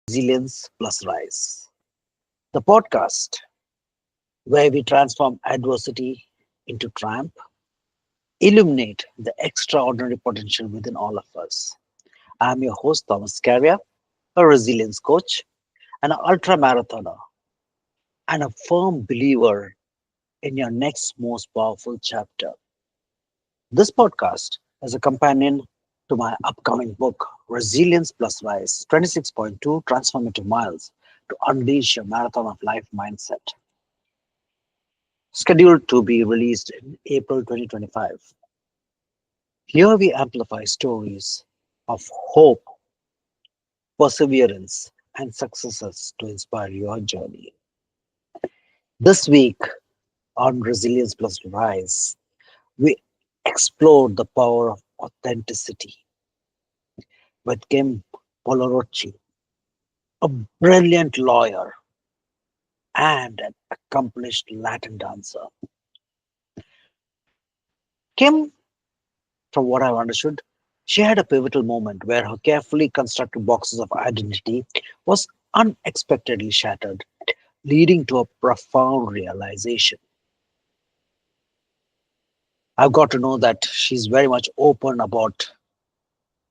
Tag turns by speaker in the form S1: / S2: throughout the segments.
S1: resilience+Rise, the podcast where we transform adversity into triumph, illuminate the extraordinary potential within all of us. I'm your host, Thomas Scaria, a resilience coach, an ultra marathoner, and a firm believer in your next most powerful chapter. This podcast is a companion to my upcoming book, Resilience+Rise 26.2 Transformative Miles to Unleash Your Marathon of Life Mindset, scheduled to be released in April 2025. Here we amplify stories of hope, perseverance, and successes to inspire your journey. This week on Resilience+Rise, we explore the power of authenticity with Kim Bolourtchi, a brilliant lawyer and an accomplished Latin dancer. Kim, from what I've understood, she had a pivotal moment where her carefully constructed boxes of identity was unexpectedly shattered, leading to a profound realization. I've got to know that she's very much open about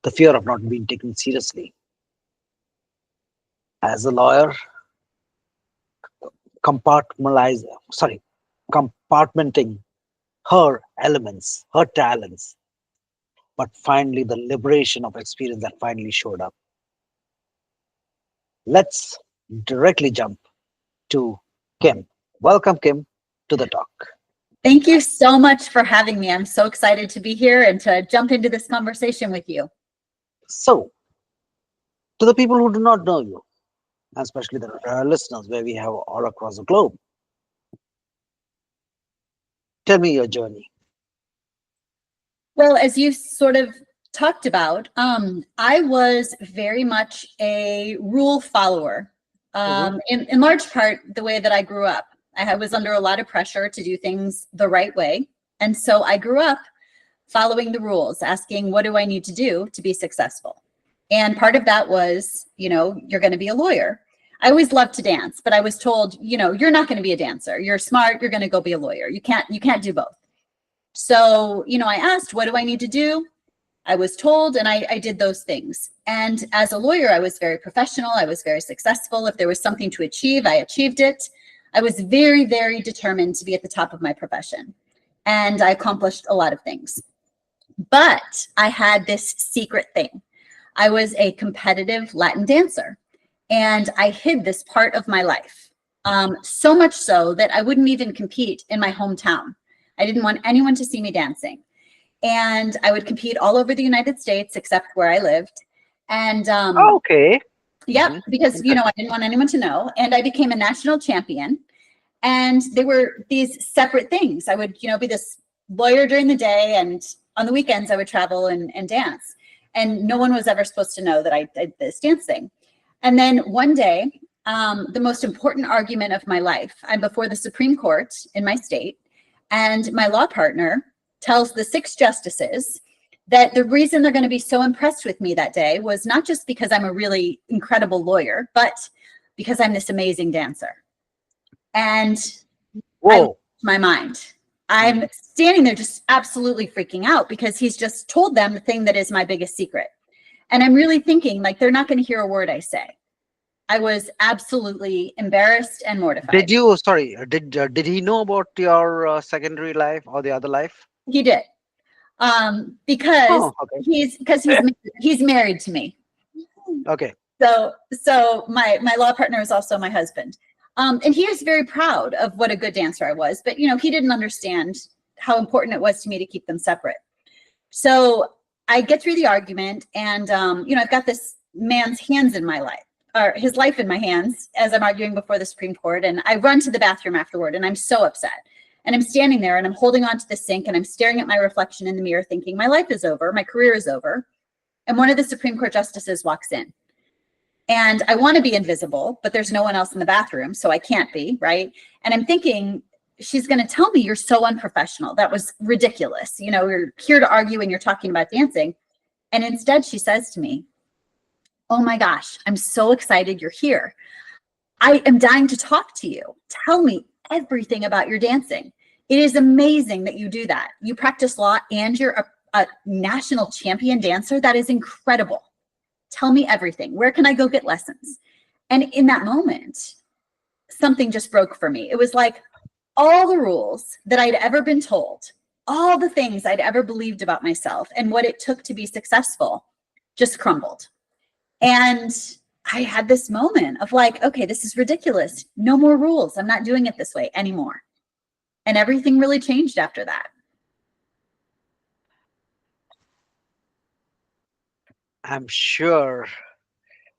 S1: the fear of not being taken seriously. As a lawyer, compartmentalize, compartmenting her elements, her talents, but finally the liberation of experience that finally showed up. Let's directly jump to Kim. Welcome, Kim, to the talk.
S2: Thank you so much for having me. I'm so excited to be here and to jump into this conversation with you.
S1: So, to the people who do not know you, especially the listeners where we have all across the globe, tell me your journey.
S2: Well, as you sort of talked about, I was very much a rule follower. In large part, the way that I grew up, I was under a lot of pressure to do things the right way. And so I grew up following the rules, asking, what do I need to do to be successful? And part of that was, you're going to be a lawyer. I always loved to dance, but I was told, you're not going to be a dancer. You're smart. You're going to go be a lawyer. You can't do both. So, I asked, what do I need to do? I was told, and I did those things. And as a lawyer, I was very professional. I was very successful. If there was something to achieve, I achieved it. I was very, very determined to be at the top of my profession. And I accomplished a lot of things. But I had this secret thing. I was a competitive Latin dancer. And I hid this part of my life, so much so that I wouldn't even compete in my hometown. I didn't want anyone to see me dancing. And I would compete all over the United States, except where I lived. And
S1: Okay.
S2: yeah, because, I didn't want anyone to know. And I became a national champion. And they were these separate things. I would, be this lawyer during the day, and on the weekends I would travel and dance. And no one was ever supposed to know that I did this dance thing. And then one day, the most important argument of my life, I'm before the Supreme Court in my state, and my law partner tells the 6 justices that the reason they're going to be so impressed with me that day was not just because I'm a really incredible lawyer, but because I'm this amazing dancer. And I lost my mind. I'm standing there just absolutely freaking out because he's just told them the thing that is my biggest secret. And I'm really thinking, they're not going to hear a word I say. I was absolutely embarrassed and mortified.
S1: Did he know about your secondary life or the other life?
S2: He did. Because he's married to me.
S1: Okay.
S2: So my law partner is also my husband. And he is very proud of what a good dancer I was, but he didn't understand how important it was to me to keep them separate. So I get through the argument, and I've got this man's hands in my life, or his life in my hands, as I'm arguing before the Supreme Court. And I run to the bathroom afterward, and I'm so upset. And I'm standing there, and I'm holding onto the sink, and I'm staring at my reflection in the mirror, thinking my life is over, my career is over. And one of the Supreme Court justices walks in. And I want to be invisible, but there's no one else in the bathroom, so I can't be, right? And I'm thinking, she's going to tell me you're so unprofessional. That was ridiculous. We're here to argue and you're talking about dancing. And instead she says to me, Oh my gosh, I'm so excited you're here. I am dying to talk to you. Tell me everything about your dancing. It is amazing that you do that. You practice law and you're a national champion dancer. That is incredible. Tell me everything. Where can I go get lessons? And in that moment, something just broke for me. It was like all the rules that I'd ever been told, all the things I'd ever believed about myself and what it took to be successful just crumbled. And I had this moment of like, okay, this is ridiculous. No more rules. I'm not doing it this way anymore. And everything really changed after that.
S1: I'm sure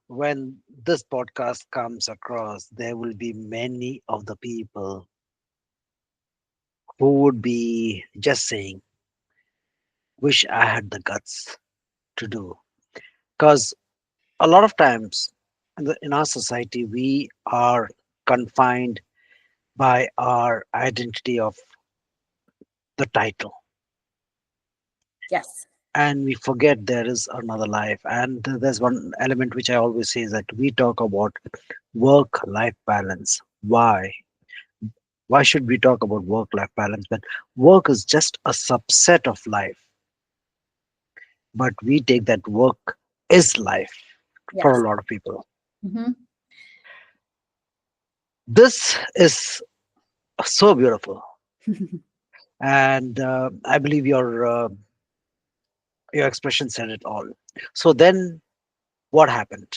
S1: when this podcast comes across, there will be many of the people who would be just saying, wish I had the guts to do. Because a lot of times in our society, we are confined by our identity of the title,
S2: Yes.
S1: and we forget there is another life. And there's one element which I always say is that we talk about work life balance. Why should we talk about work life balance when work is just a subset of life, but we take that work is life for
S2: Yes.
S1: a lot of people.
S2: Hmm.
S1: This is so beautiful, and I believe your expression said it all. So then what happened?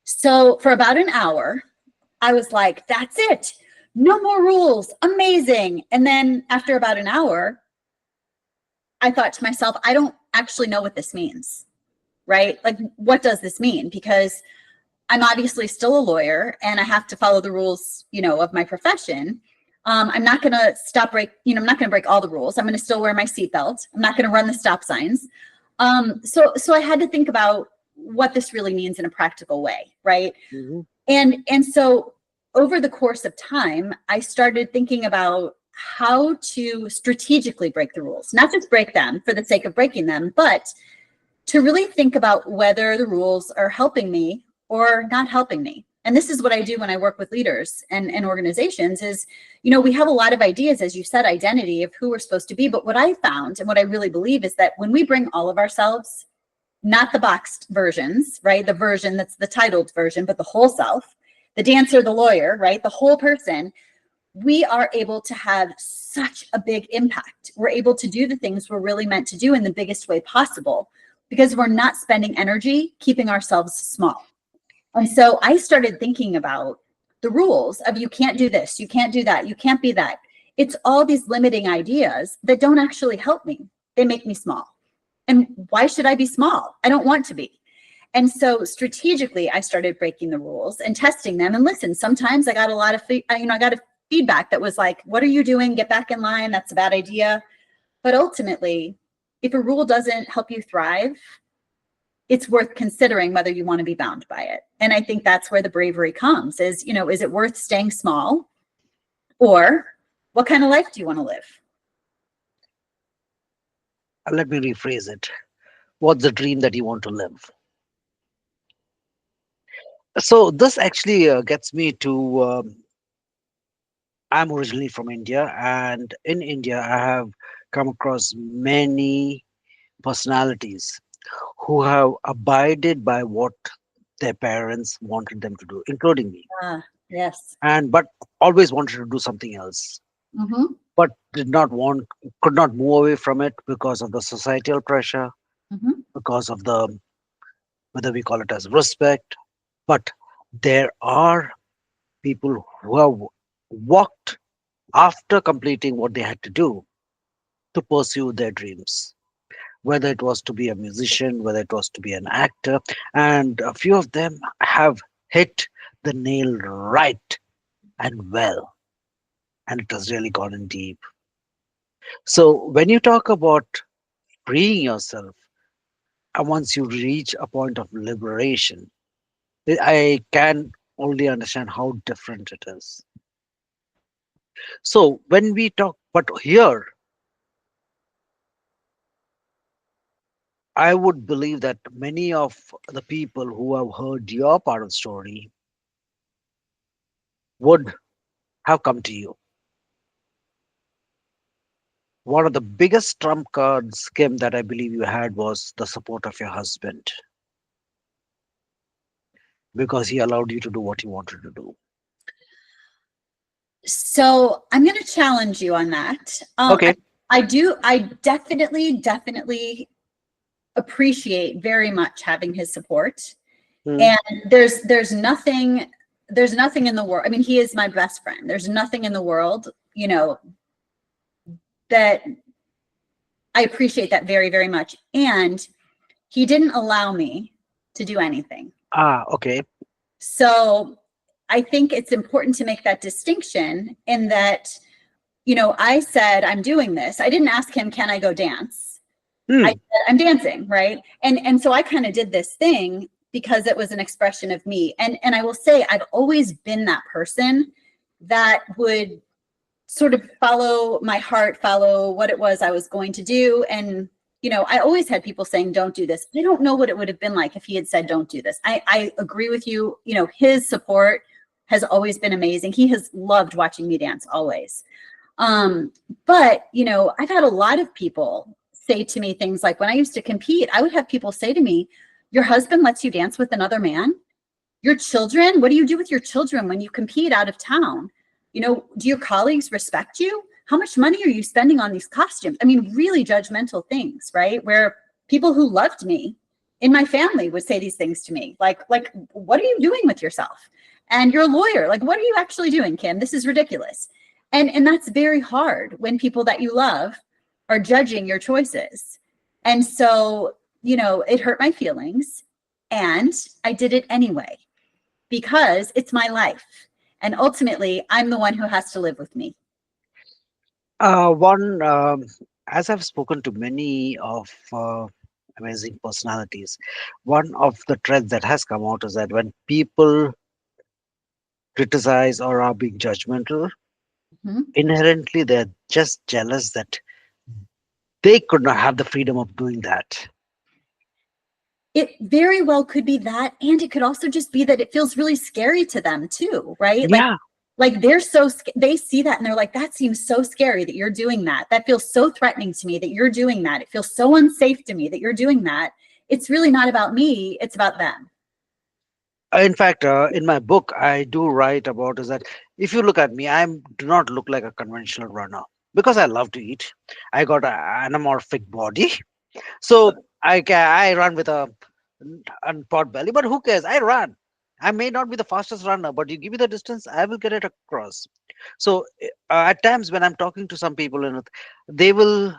S2: So for about an hour, I was like, that's it. No more rules. Amazing. And then after about an hour, I thought to myself, I don't actually know what this means, right? Like, what does this mean? Because I'm obviously still a lawyer and I have to follow the rules, of my profession. I'm not going to I'm not going to break all the rules. I'm going to still wear my seatbelt. I'm not going to run the stop signs. So I had to think about what this really means in a practical way, right?
S1: Mhm.
S2: And so over the course of time, I started thinking about how to strategically break the rules, not just break them for the sake of breaking them, but to really think about whether the rules are helping me or not helping me. And this is what I do when I work with leaders and organizations is, we have a lot of ideas, as you said, identity of who we're supposed to be. But what I found and what I really believe is that when we bring all of ourselves, not the boxed versions, right? The version that's the titled version, but the whole self, the dancer, the lawyer, right? The whole person, we are able to have such a big impact. We're able to do the things we're really meant to do in the biggest way possible because we're not spending energy keeping ourselves small. And so I started thinking about the rules of you can't do this, you can't do that, you can't be that. It's all these limiting ideas that don't actually help me. They make me small. And why should I be small? I don't want to be. And so strategically, I started breaking the rules and testing them. And listen, sometimes I got a lot of, I got a feedback that was like, what are you doing? Get back in line. That's a bad idea. But ultimately, if a rule doesn't help you thrive, it's worth considering whether you want to be bound by it. And I think that's where the bravery comes is, is it worth staying small or what kind of life do you want to live?
S1: Let me rephrase it. What's the dream that you want to live? So this actually gets me to I'm originally from India, and in India, I have come across many personalities who have abided by what their parents wanted them to do, including me,
S2: Yes.
S1: and but always wanted to do something else,
S2: Mm-hmm.
S1: but could not move away from it because of the societal pressure,
S2: Mm-hmm.
S1: because of the whether we call it as respect. But there are people who have walked after completing what they had to do to pursue their dreams, whether it was to be a musician, whether it was to be an actor, and a few of them have hit the nail right and well, and it has really gone in deep. So, when you talk about freeing yourself, and once you reach a point of liberation, I can only understand how different it is. So, when we talk, but here I would believe that many of the people who have heard your part of the story would have come to you. One of the biggest trump cards, Kim, that I believe you had was the support of your husband because he allowed you to do what you wanted to do.
S2: So I'm going to challenge you on that.
S1: Okay.
S2: I definitely appreciate very much having his support.
S1: Hmm.
S2: And there's nothing in the world. I mean, he is my best friend. There's nothing in the world, that I appreciate that very, very much. And he didn't allow me to do anything.
S1: Okay.
S2: So I think it's important to make that distinction in that, I said, I'm doing this. I didn't ask him, can I go dance? I
S1: Hmm.
S2: said, I'm dancing, right? And so I kind of did this thing because it was an expression of me. And I will say, I've always been that person that would sort of follow my heart, follow what it was I was going to do. And, I always had people saying, don't do this. I don't know what it would have been like if he had said, don't do this. I agree with you. His support has always been amazing. He has loved watching me dance always. But, I've had a lot of people say to me things like when I used to compete, I would have people say to me, your husband lets you dance with another man? Your children? What do you do with your children when you compete out of town? Do your colleagues respect you? How much money are you spending on these costumes? I mean, really judgmental things, right? Where people who loved me in my family would say these things to me, like, what are you doing with yourself? And you're a lawyer. Like, what are you actually doing, Kim? This is ridiculous. And that's very hard when people that you love are judging your choices. And so, it hurt my feelings, and I did it anyway because it's my life. And ultimately, I'm the one who has to live with me.
S1: One, as I've spoken to many of amazing personalities, one of the trends that has come out is that when people criticize or are being judgmental,
S2: Mhm.
S1: inherently they're just jealous that they could not have the freedom of doing that.
S2: It very well could be that. And it could also just be that it feels really scary to them too, right?
S1: Yeah.
S2: Like they see that and they're like, that seems so scary that you're doing that. That feels so threatening to me that you're doing that. It feels so unsafe to me that you're doing that. It's really not about me. It's about them.
S1: In fact, in my book, I do write about is that if you look at me, I do not look like a conventional runner because I love to eat. I got an anamorphic body, so I run with a pot belly. But who cares? I run. I may not be the fastest runner, but you give me the distance, I will get it across. So at times when I'm talking to some people, they will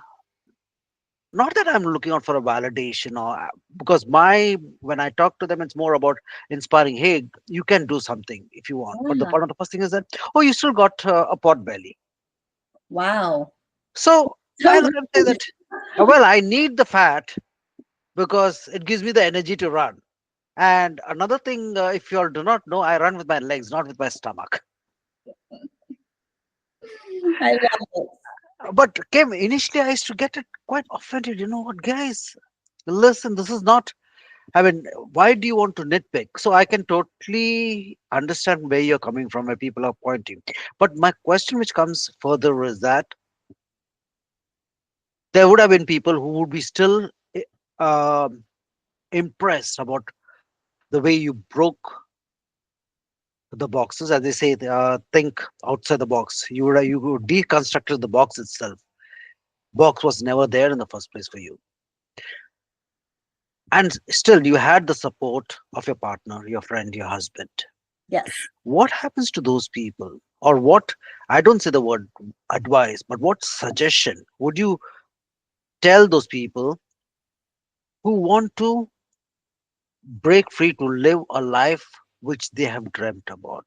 S1: not that I'm looking out for a validation or because my when I talk to them, it's more about inspiring. Hey, you can do something if you want. But the
S2: Yeah.
S1: one of the first thing is that oh, you still got a pot belly.
S2: Wow.
S1: So I
S2: So
S1: look and say that well, I need the fat because it gives me the energy to run. And another thing, if you all do not know, I run with my legs, not with my stomach.
S2: I love it.
S1: But Kim, initially I used to get it quite offended. You know what, guys? Listen, this is not. I mean, why do you want to nitpick? So I can totally understand where you're coming from, where people are pointing. But my question, which comes further, is that there would have been people who would be still um impressed about the way you broke the boxes, as they say. Think outside the box. You deconstructed the box itself. Box was never there in the first place for you, and still you had the support of your partner, your friend, your husband.
S2: Yes.
S1: What happens to those people, or what, I don't say the word advice, but what suggestion would you tell those people who want to break free to live a life which they have dreamt about?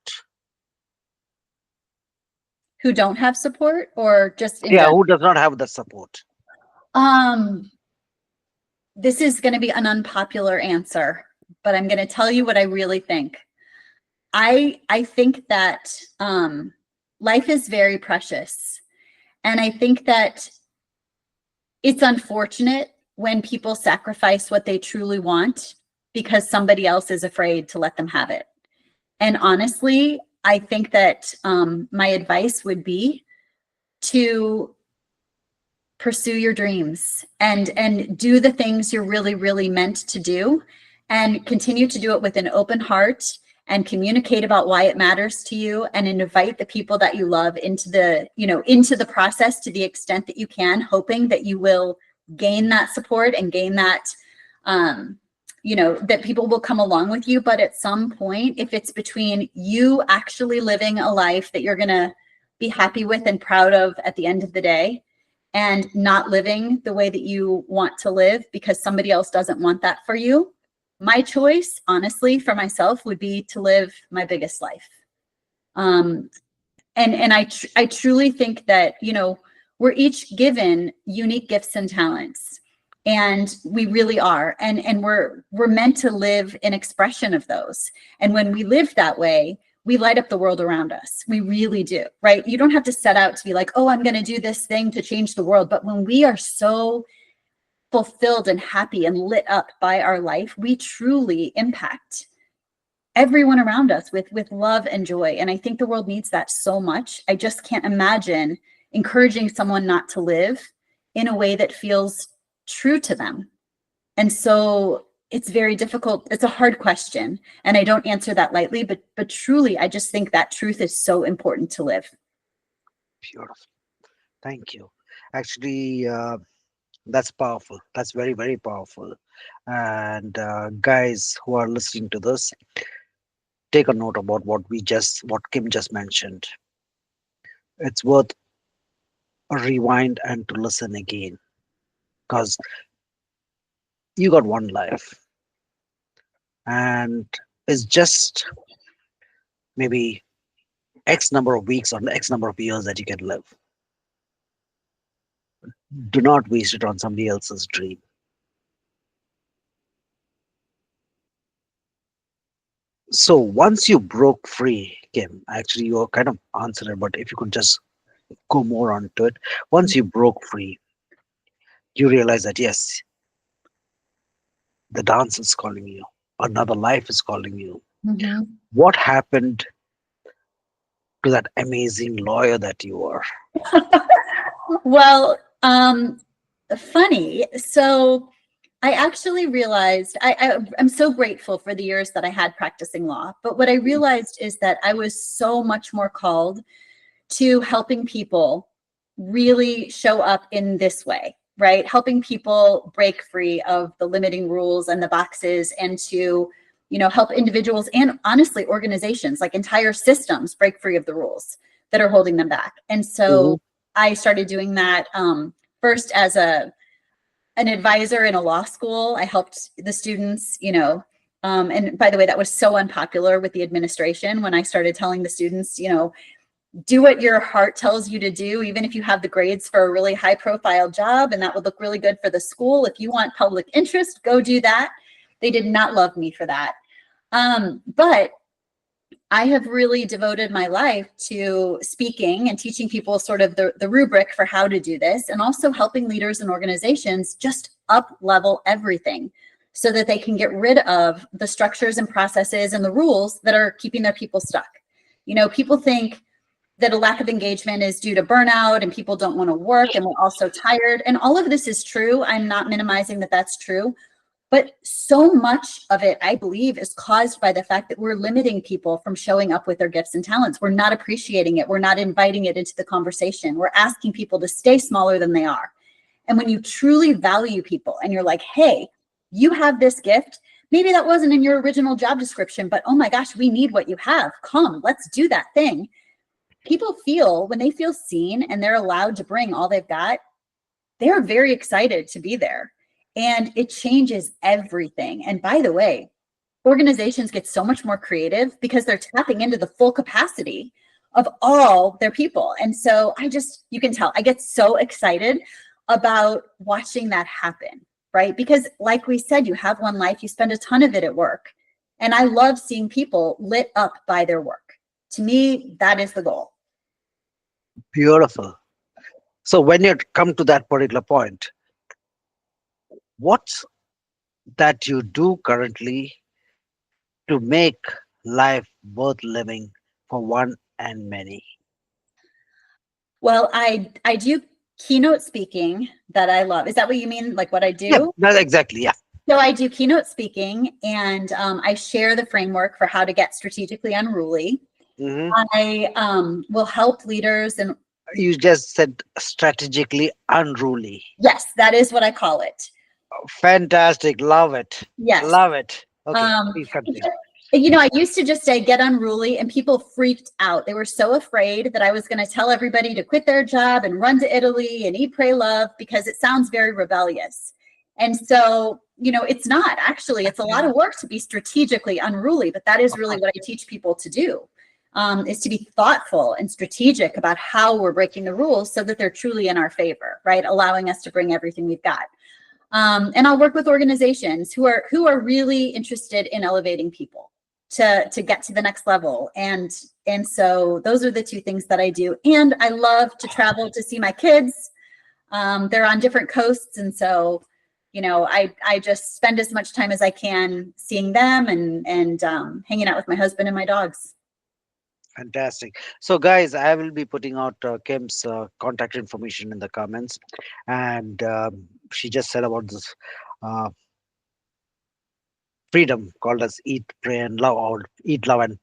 S2: Who don't have support or just in
S1: Yeah,
S2: general?
S1: who does not have the support?
S2: Um, this is going to be an unpopular answer, but I'm going to tell you what I really think. I think that life is very precious, and I think that it's unfortunate when people sacrifice what they truly want because somebody else is afraid to let them have it. And honestly, I think that my advice would be to pursue your dreams and do the things you're really, really meant to do, and continue to do it with an open heart, and communicate about why it matters to you, and invite the people that you love into the process to the extent that you can, hoping that you will gain that support and gain that, that people will come along with you. But at some point, if it's between you actually living a life that you're going to be happy with and proud of at the end of the day, and not living the way that you want to live because somebody else doesn't want that for you, my choice, honestly, for myself would be to live my biggest life. And I truly think that, we're each given unique gifts and talents, and we really are. And we're meant to live in expression of those. And when we live that way, we light up the world around us. We really do, right? You don't have to set out to be like, oh, I'm going to do this thing to change the world. But when we are so fulfilled and happy and lit up by our life, we truly impact everyone around us with love and joy. And I think the world needs that so much. I just can't imagine encouraging someone not to live in a way that feels true to them. And so it's very difficult. It's a hard question, and I don't answer that lightly, but truly, I just think that truth is so important to live.
S1: Beautiful. Thank you. Actually, that's powerful. That's very, very powerful. And guys who are listening to this, take a note about what Kim just mentioned. It's worth a rewind and to listen again, because you got one life, and it's just maybe X number of weeks or X number of years that you can live. Do not waste it on somebody else's dream. So once you broke free, Kim, actually you kind of answered it, but if you could just go more onto it. Once you broke free, you realize that yes, the dance is calling you, another life is calling you.
S2: Mm-hmm.
S1: What happened to that amazing lawyer that you were?
S2: Well, funny. So I actually realized I'm so grateful for the years that I had practicing law. But what I realized is that I was so much more called to helping people really show up in this way, right? Helping people break free of the limiting rules and the boxes, and to, help individuals and honestly organizations, like entire systems, break free of the rules that are holding them back. And
S1: Mhm.
S2: so I started doing that first as an advisor in a law school. I helped the students, and by the way, that was so unpopular with the administration when I started telling the students, do what your heart tells you to do, even if you have the grades for a really high profile job, and that would look really good for the school. If you want public interest, go do that. They did not love me for that. But I have really devoted my life to speaking and teaching people sort of the rubric for how to do this, and also helping leaders and organizations just up level everything so that they can get rid of the structures and processes and the rules that are keeping their people stuck. People think that a lack of engagement is due to burnout and people don't want to work and we're also tired. And all of this is true. I'm not minimizing that that's true. But so much of it, I believe, is caused by the fact that we're limiting people from showing up with their gifts and talents. We're not appreciating it. We're not inviting it into the conversation. We're asking people to stay smaller than they are. And when you truly value people and you're like, hey, you have this gift. Maybe that wasn't in your original job description, but oh my gosh, we need what you have. Come, let's do that thing. People feel, when they feel seen and they're allowed to bring all they've got, they're very excited to be there. And it changes everything. And by the way, organizations get so much more creative because they're tapping into the full capacity of all their people. And so you can tell, I get so excited about watching that happen, right? Because like we said, you have one life, you spend a ton of it at work. And I love seeing people lit up by their work. To me, that is the goal.
S1: Beautiful. So when you come to that particular point, What's that you do currently to make life worth living for one and many?
S2: Well, I do keynote speaking that I love. Is that what you mean? Like what I
S1: Yeah,
S2: do?
S1: that's exactly. Yeah.
S2: So I do keynote speaking, and I share the framework for how to get strategically unruly.
S1: Hmm.
S2: I will help leaders, and
S1: You just said strategically unruly.
S2: yes, that is what I call it.
S1: Fantastic. Love it.
S2: Yes.
S1: Love it. Okay,
S2: Um,
S1: please continue.
S2: I used to just say get unruly, and people freaked out. They were so afraid that I was going to tell everybody to quit their job and run to Italy and eat, pray, love, because it sounds very rebellious. And so, it's not actually, it's a lot of work to be strategically unruly, but that is really what I teach people to do, is to be thoughtful and strategic about how we're breaking the rules so that they're truly in our favor, right? Allowing us to bring everything we've got. And I'll work with organizations who are really interested in elevating people to get to the next level. And so those are the two things that I do. And I love to travel to see my kids. They're on different coasts, and so I just spend as much time as I can seeing them and hanging out with my husband and my dogs.
S1: Fantastic. So, guys, I will be putting out Kim's contact information in the comments, and she just said about this uh, freedom called as eat, pray, and love, or eat, love, and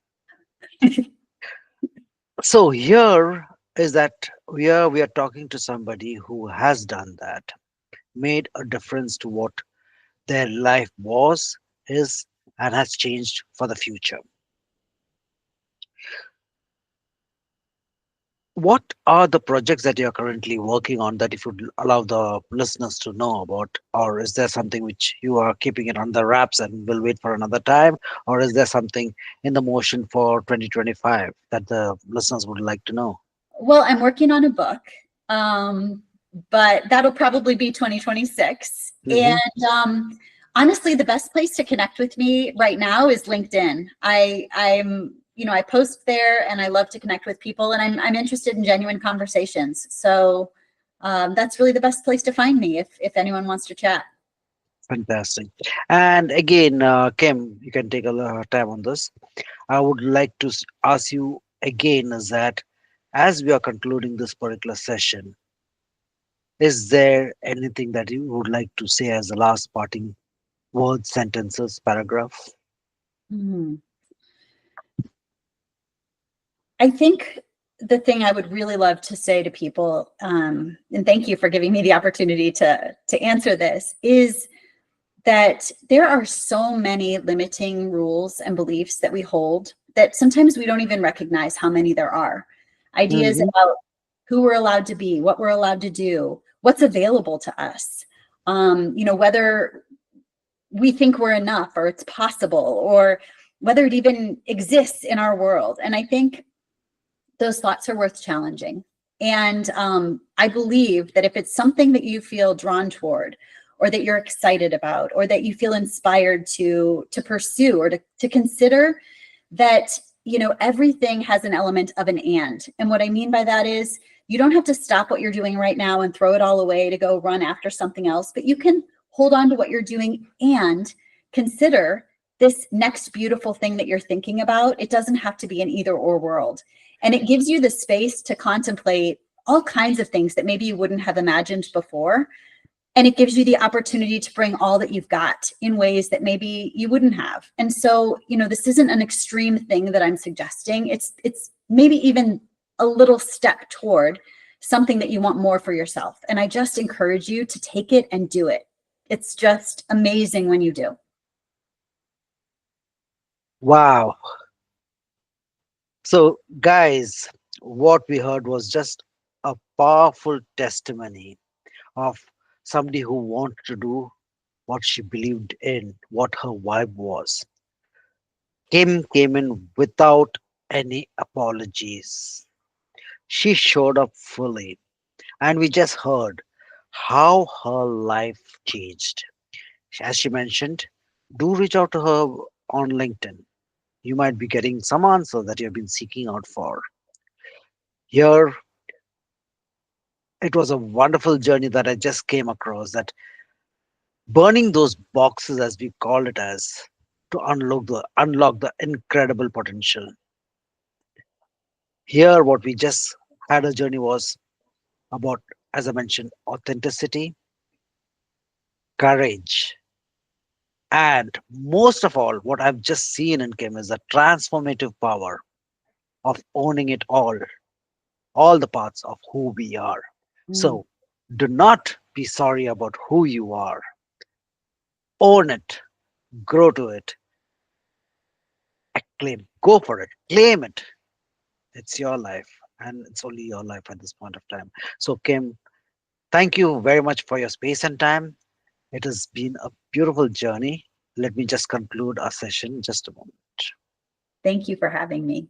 S1: so here is that here we are talking to somebody who has done that, made a difference to what their life was, is, and has changed for the future. What are the projects that you're currently working on that if you'd allow the listeners to know about? Or is there something which you are keeping it on the wraps and will wait for another time? Or is there something in the motion for 2025 that the listeners would like to know?
S2: Well, I'm working on a book, um, but that'll probably be 2026.
S1: Hmm.
S2: And honestly, the best place to connect with me right now is LinkedIn. I post there, and I love to connect with people, and I'm interested in genuine conversations. So that's really the best place to find me if anyone wants to chat.
S1: Fantastic. And again, Kim, you can take a time on this. I would like to ask you again is that as we are concluding this particular session, is there anything that you would like to say as the last parting words, sentences, paragraph?
S2: Mhm. I think the thing I would really love to say to people, and thank you for giving me the opportunity to answer this, is that there are so many limiting rules and beliefs that we hold that sometimes we don't even recognize how many there are. Ideas
S1: Hmm.
S2: about who we're allowed to be, what we're allowed to do, what's available to us, whether we think we're enough or it's possible, or whether it even exists in our world. And I think those thoughts are worth challenging. And I believe that if it's something that you feel drawn toward, or that you're excited about, or that you feel inspired to pursue, or to consider, that everything has an element of an and what I mean by that is you don't have to stop what you're doing right now and throw it all away to go run after something else, but you can hold on to what you're doing and consider this next beautiful thing that you're thinking about. It doesn't have to be an either or world, and it gives you the space to contemplate all kinds of things that maybe you wouldn't have imagined before. And it gives you the opportunity to bring all that you've got in ways that maybe you wouldn't have. And so, this isn't an extreme thing that I'm suggesting. It's maybe even a little step toward something that you want more for yourself. And I just encourage you to take it and do it. It's just amazing when you do.
S1: Wow. So, guys, what we heard was just a powerful testimony of somebody who wanted to do what she believed in, what her vibe was. Kim came in without any apologies. She showed up fully, and we just heard how her life changed. As she mentioned, do reach out to her on LinkedIn. You might be getting some answer that you've been seeking out for. Here, it was a wonderful journey that I just came across that burning those boxes, as we call it, as to unlock the incredible potential. Here, what we just had a journey was about, as I mentioned, authenticity, courage, and most of all, what I've just seen in Kim is the transformative power of owning it all the parts of who we are.
S2: Mm.
S1: So do not be sorry about who you are. Own it, grow to it, acclaim, go for it, claim it. It's your life, and it's only your life at this point of time. So, Kim, thank you very much for your space and time. It has been a beautiful journey. Let me just conclude our session in just a moment.
S2: Thank you for having me.